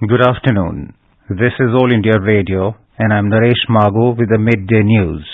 Good afternoon. This is All India Radio and I'm Naresh Mago with the midday news.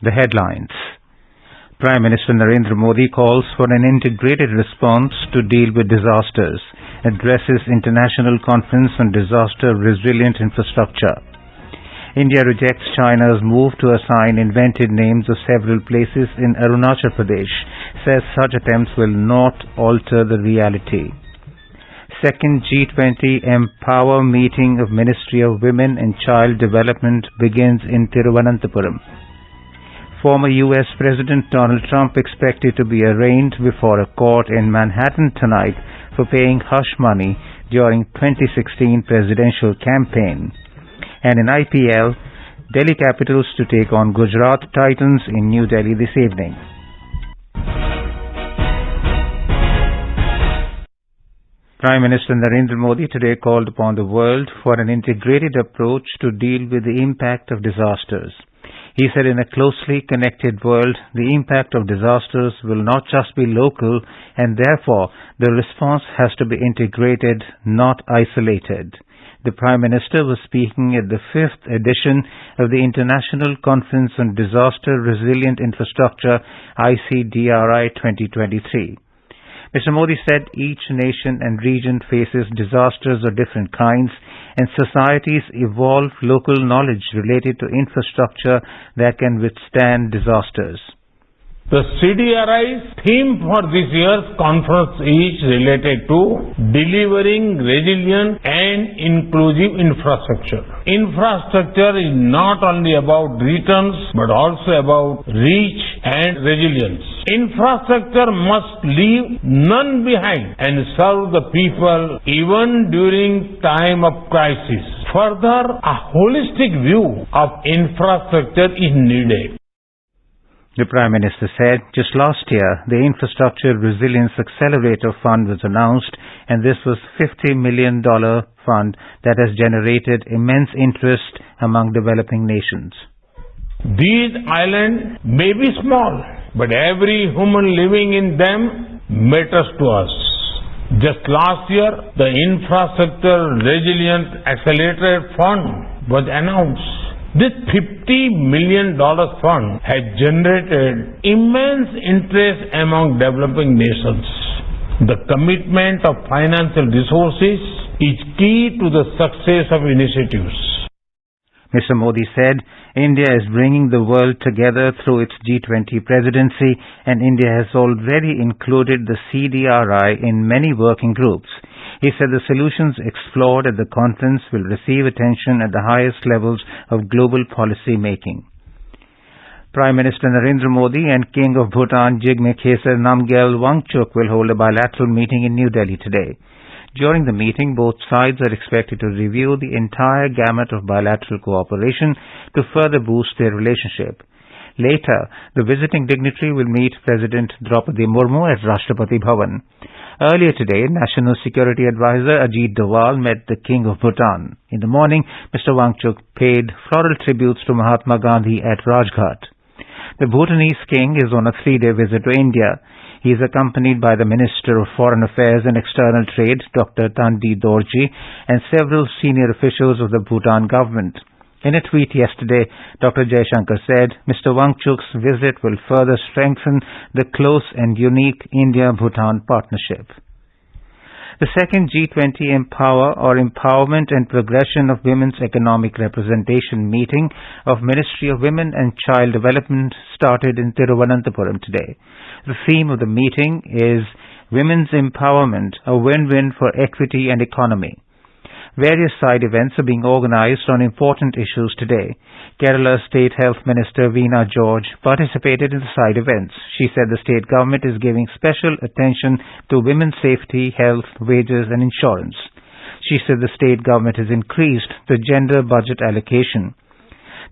The headlines. Prime Minister Narendra Modi calls for an integrated response to deal with disasters, addresses International Conference on Disaster Resilient Infrastructure. India rejects China's move to assign invented names of several places in Arunachal Pradesh, says such attempts will not alter the reality. Second G20 Empower meeting of Ministry of Women and Child Development begins in Thiruvananthapuram. Former US President Donald Trump expected to be arraigned before a court in Manhattan tonight for paying hush money during 2016 presidential campaign. And in IPL, Delhi Capitals to take on Gujarat Titans in New Delhi this evening. Prime Minister Narendra Modi today called upon the world for an integrated approach to deal with the impact of disasters. He said in a closely connected world, the impact of disasters will not just be local and therefore the response has to be integrated, not isolated. The Prime Minister was speaking at the 5th edition of the International Conference on Disaster Resilient Infrastructure ICDRI 2023. Mr. Modi said each nation and region faces disasters of different kinds and societies evolve local knowledge related to infrastructure that can withstand disasters. The CDRI's theme for this year's conference is related to delivering resilient and inclusive infrastructure. Infrastructure is not only about returns but also about reach and resilience. Infrastructure must leave none behind and serve the people even during time of crisis. Further, a holistic view of infrastructure is needed. The Prime Minister said just last year the Infrastructure Resilience Accelerator Fund was announced and this was a $50 million fund that has generated immense interest among developing nations. These islands may be small, but every human living in them matters to us. Just last year, the Infrastructure Resilience Accelerator Fund was announced. This $50 million fund has generated immense interest among developing nations. The commitment of financial resources is key to the success of initiatives. Mr. Modi said India is bringing the world together through its G20 presidency and India has already included the CDRI in many working groups. He said the solutions explored at the conference will receive attention at the highest levels of global policy making. Prime Minister Narendra Modi and King of Bhutan Jigme Khesar Namgyal Wangchuk will hold a bilateral meeting in New Delhi today. During the meeting, both sides are expected to review the entire gamut of bilateral cooperation to further boost their relationship. Later, the visiting dignitary will meet President Draupadi Murmu at Rashtrapati Bhavan. Earlier today, National Security Advisor Ajit Doval met the King of Bhutan. In the morning, Mr. Wangchuk paid floral tributes to Mahatma Gandhi at Rajghat. The Bhutanese king is on a 3-day visit to India. He is accompanied by the Minister of Foreign Affairs and External Trade, Dr. Tandi Dorji, and several senior officials of the Bhutan government. In a tweet yesterday, Dr. Jaishankar said Mr. Wangchuk's visit will further strengthen the close and unique India-Bhutan partnership. The second G20 Empower or Empowerment and Progression of Women's Economic Representation meeting of Ministry of Women and Child Development started in Thiruvananthapuram today. The theme of the meeting is Women's Empowerment, a win-win for equity and economy. Various side events are being organized on important issues today. Kerala State Health Minister Veena George participated in the side events. She said the state government is giving special attention to women's safety, health, wages and insurance. She said the state government has increased the gender budget allocation.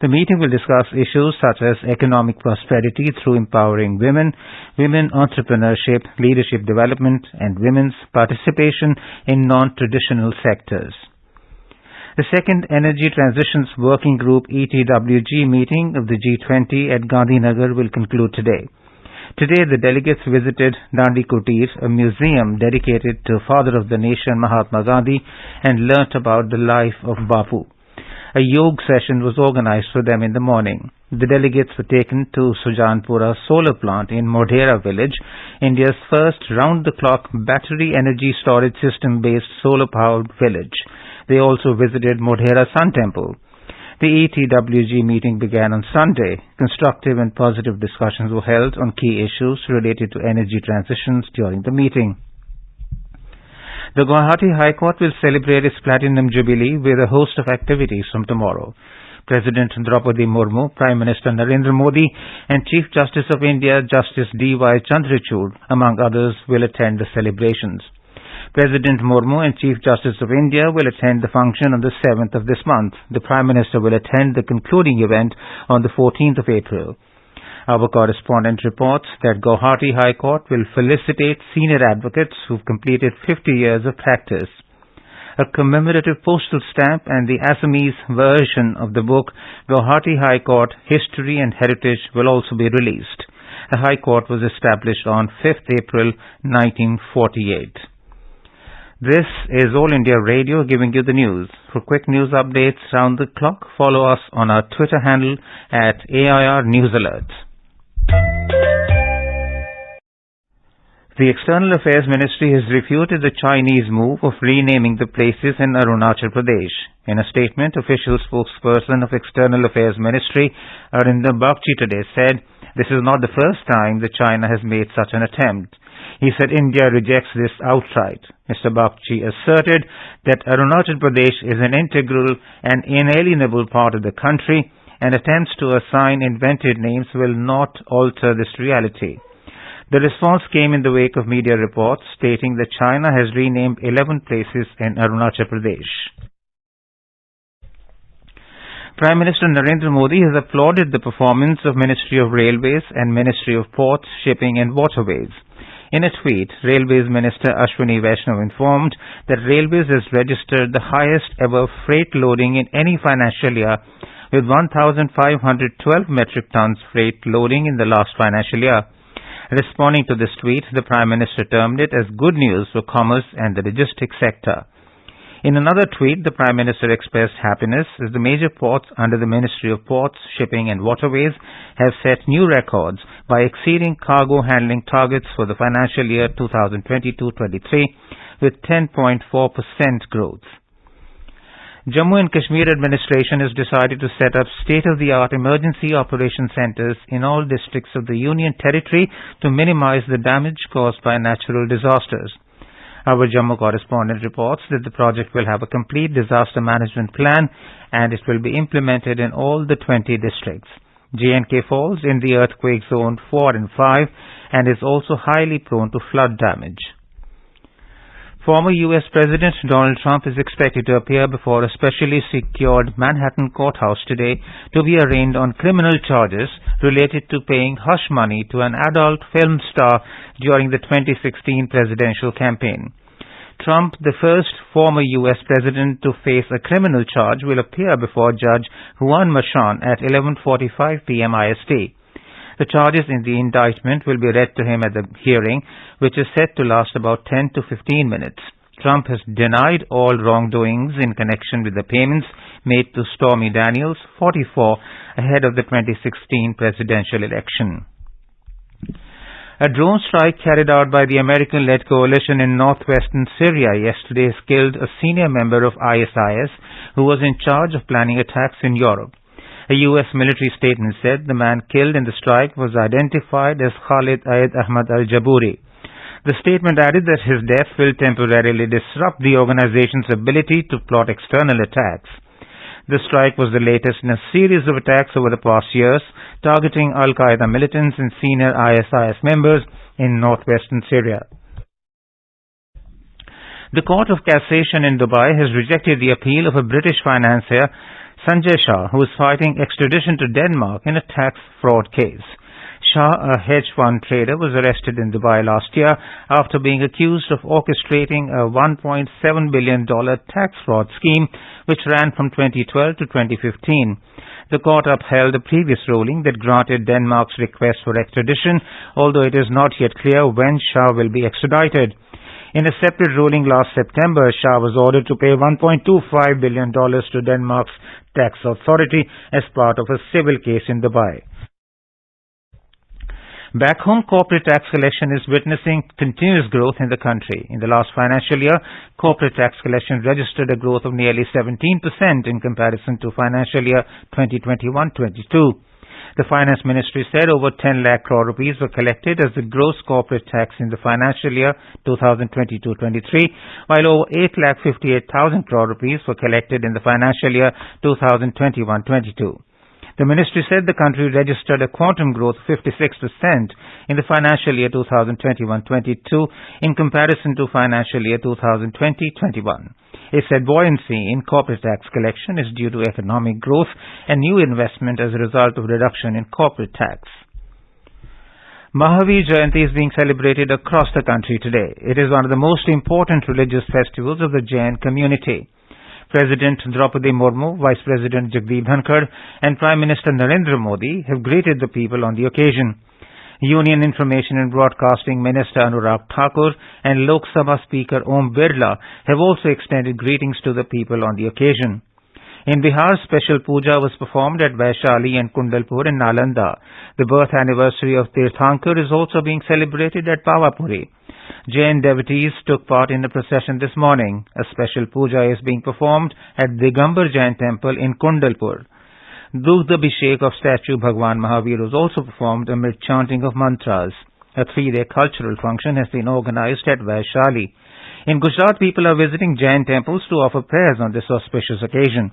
The meeting will discuss issues such as economic prosperity through empowering women, women entrepreneurship, leadership development and women's participation in non-traditional sectors. The second Energy Transitions Working Group ETWG meeting of the G20 at Gandhinagar will conclude today. Today, the delegates visited Dandi Kutir, a museum dedicated to Father of the Nation Mahatma Gandhi, and learnt about the life of Bapu. A yoga session was organized for them in the morning. The delegates were taken to Sujanpura solar plant in Modhera village, India's first round-the-clock battery energy storage system-based solar-powered village. They also visited Modhera Sun Temple. The ETWG meeting began on Sunday. Constructive and positive discussions were held on key issues related to energy transitions during the meeting. The Guwahati High Court will celebrate its Platinum Jubilee with a host of activities from tomorrow. President Draupadi Murmu, Prime Minister Narendra Modi, and Chief Justice of India, Justice D.Y. Chandrachud, among others, will attend the celebrations. President Murmu and Chief Justice of India will attend the function on the 7th of this month. The Prime Minister will attend the concluding event on the 14th of April. Our correspondent reports that Guwahati High Court will felicitate senior advocates who've completed 50 years of practice. A commemorative postal stamp and the Assamese version of the book Guwahati High Court History and Heritage will also be released. The High Court was established on 5th April 1948. This is All India Radio giving you the news. For quick news updates round the clock, follow us on our Twitter handle at AIR News Alert. The External Affairs Ministry has refuted the Chinese move of renaming the places in Arunachal Pradesh. In a statement, official spokesperson of External Affairs Ministry, Arinder Bagchi, today said, "This is not the first time that China has made such an attempt." He said India rejects this outright. Mr. Bagchi asserted that Arunachal Pradesh is an integral and inalienable part of the country, and attempts to assign invented names will not alter this reality. The response came in the wake of media reports stating that China has renamed 11 places in Arunachal Pradesh. Prime Minister Narendra Modi has applauded the performance of Ministry of Railways and Ministry of Ports, Shipping and Waterways. In a tweet, Railways Minister Ashwini Vaishnav informed that Railways has registered the highest ever freight loading in any financial year, with 1,512 metric tons freight loading in the last financial year. Responding to this tweet, the Prime Minister termed it as good news for commerce and the logistics sector. In another tweet, the Prime Minister expressed happiness as the major ports under the Ministry of Ports, Shipping and Waterways have set new records by exceeding cargo handling targets for the financial year 2022-23 with 10.4% growth. Jammu and Kashmir administration has decided to set up state-of-the-art emergency operation centers in all districts of the Union Territory to minimize the damage caused by natural disasters. Our Jammu correspondent reports that the project will have a complete disaster management plan and it will be implemented in all the 20 districts. J&K falls in the earthquake zone 4 and 5 and is also highly prone to flood damage. Former U.S. President Donald Trump is expected to appear before a specially secured Manhattan courthouse today to be arraigned on criminal charges related to paying hush money to an adult film star during the 2016 presidential campaign. Trump, the first former U.S. president to face a criminal charge, will appear before Judge Juan Merchan at 11:45 p.m. IST. The charges in the indictment will be read to him at the hearing, which is set to last about 10 to 15 minutes. Trump has denied all wrongdoings in connection with the payments made to Stormy Daniels, 44, ahead of the 2016 presidential election. A drone strike carried out by the American-led coalition in northwestern Syria yesterday has killed a senior member of ISIS who was in charge of planning attacks in Europe. A U.S. military statement said the man killed in the strike was identified as Khalid Aid Ahmad al-Jabouri. The statement added that his death will temporarily disrupt the organization's ability to plot external attacks. The strike was the latest in a series of attacks over the past years, targeting Al-Qaeda militants and senior ISIS members in northwestern Syria. The Court of Cassation in Dubai has rejected the appeal of a British financier, Sanjay Shah, who is fighting extradition to Denmark in a tax fraud case. Shah, a hedge fund trader, was arrested in Dubai last year after being accused of orchestrating a $1.7 billion tax fraud scheme which ran from 2012 to 2015. The court upheld a previous ruling that granted Denmark's request for extradition, although it is not yet clear when Shah will be extradited. In a separate ruling last September, Shah was ordered to pay $1.25 billion to Denmark's tax authority as part of a civil case in Dubai. Back home, corporate tax collection is witnessing continuous growth in the country. In the last financial year, corporate tax collection registered a growth of nearly 17% in comparison to financial year 2021-22. The Finance Ministry said over 10 lakh crore rupees were collected as the gross corporate tax in the financial year 2022-23, while over 8,58,000 crore rupees were collected in the financial year 2021-22. The ministry said the country registered a quantum growth of 56% in the financial year 2021-22 in comparison to financial year 2020-21. It said buoyancy in corporate tax collection is due to economic growth and new investment as a result of reduction in corporate tax. Mahavir Jayanti is being celebrated across the country today. It is one of the most important religious festivals of the Jain community. President Draupadi Murmu, Vice President Jagdeep Dhankar and Prime Minister Narendra Modi have greeted the people on the occasion. Union Information and Broadcasting Minister Anurag Thakur and Lok Sabha Speaker Om Birla have also extended greetings to the people on the occasion. In Bihar, special puja was performed at Vaishali and Kundalpur in Nalanda. The birth anniversary of Tirthankar is also being celebrated at Pavapuri. Jain devotees took part in the procession this morning. A special puja is being performed at Digambar Jain Temple in Kundalpur. Dugdh Abhishek of statue Bhagwan Mahavir was also performed amid chanting of mantras. A 3-day cultural function has been organized at Vaishali. In Gujarat, people are visiting Jain temples to offer prayers on this auspicious occasion.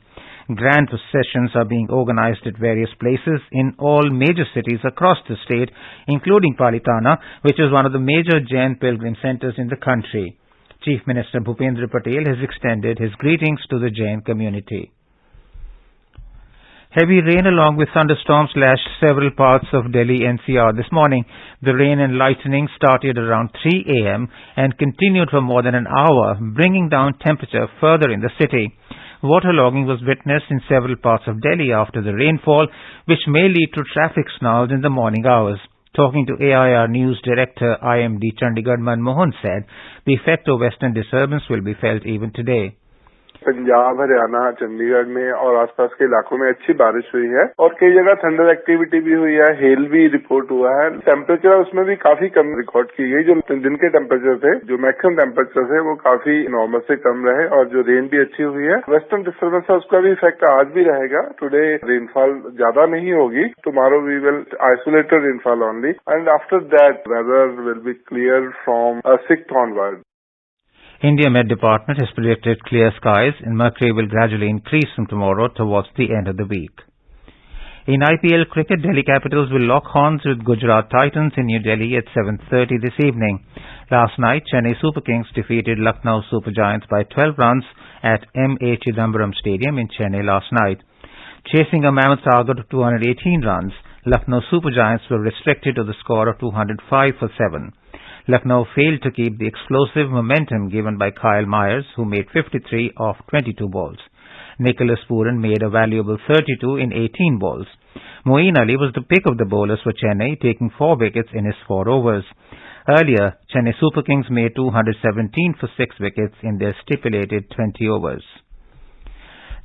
Grand processions are being organized at various places in all major cities across the state, including Palitana, which is one of the major Jain pilgrim centers in the country. Chief Minister Bhupendra Patel has extended his greetings to the Jain community. Heavy rain along with thunderstorms lashed several parts of Delhi NCR this morning. The rain and lightning started around 3 a.m. and continued for more than an hour, bringing down temperature further in the city. Waterlogging was witnessed in several parts of Delhi after the rainfall, which may lead to traffic snarls in the morning hours. Talking to AIR News Director IMD Chandigarh Manmohan said, the effect of western disturbance will be felt even today. Punjab, Haryana, Chandigarh में और आसपास के इलाकों में अच्छी बारिश हुई है और कई जगह थंडर एक्टिविटी भी हुई है, हेल भी रिपोर्ट हुआ है। टेम्परेचर उसमें भी काफी कम रिकॉर्ड की गई। जो दिन के टेम्परेचर थे, जो मैक्सिमम टेम्परेचर थे, वो काफी नॉर्मल से कम रहे और जो रेन भी अच्छी हुई है। वेस्टर्न डिस्टर्बेंस है, उसका भी इफेक्ट आज भी रहेगा। टुडे रेनफॉल ज्यादा नहीं होगी। Tomorrow we will isolated rainfall only and after that weather will be clear from 6th onward. India Met Department has predicted clear skies and mercury will gradually increase from tomorrow towards the end of the week. In IPL cricket, Delhi Capitals will lock horns with Gujarat Titans in New Delhi at 7:30 this evening. Last night, Chennai Super Kings defeated Lucknow Super Giants by 12 runs at M.A. Chidambaram Stadium in Chennai last night. Chasing a mammoth target of 218 runs, Lucknow Super Giants were restricted to the score of 205 for 7. Lucknow failed to keep the explosive momentum given by Kyle Myers, who made 53 off 22 balls. Nicholas Pooran made a valuable 32 in 18 balls. Moeen Ali was the pick of the bowlers for Chennai, taking 4 wickets in his 4 overs. Earlier, Chennai Super Kings made 217 for 6 wickets in their stipulated 20 overs.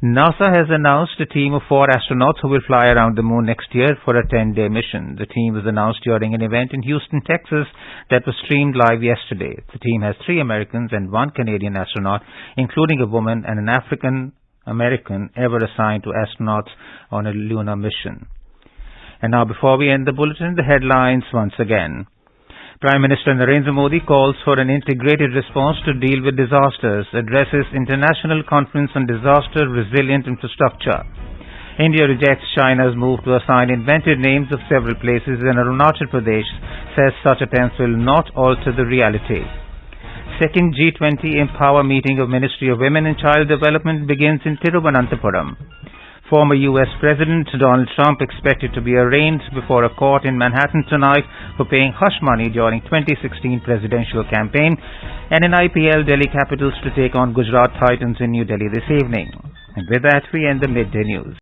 NASA has announced a team of 4 astronauts who will fly around the moon next year for a 10-day mission. The team was announced during an event in Houston, Texas that was streamed live yesterday. The team has 3 Americans and 1 Canadian astronaut, including a woman and an African American ever assigned to astronauts on a lunar mission. And now, before we end the bulletin, the headlines once again. Prime Minister Narendra Modi calls for an integrated response to deal with disasters, addresses International Conference on Disaster Resilient Infrastructure. India rejects China's move to assign invented names of several places in Arunachal Pradesh, says such attempts will not alter the reality. Second G20 Empower meeting of Ministry of Women and Child Development begins in Thiruvananthapuram. Former U.S. President Donald Trump expected to be arraigned before a court in Manhattan tonight for paying hush money during 2016 presidential campaign, and in IPL, Delhi Capitals to take on Gujarat Titans in New Delhi this evening. And with that, we end the midday news.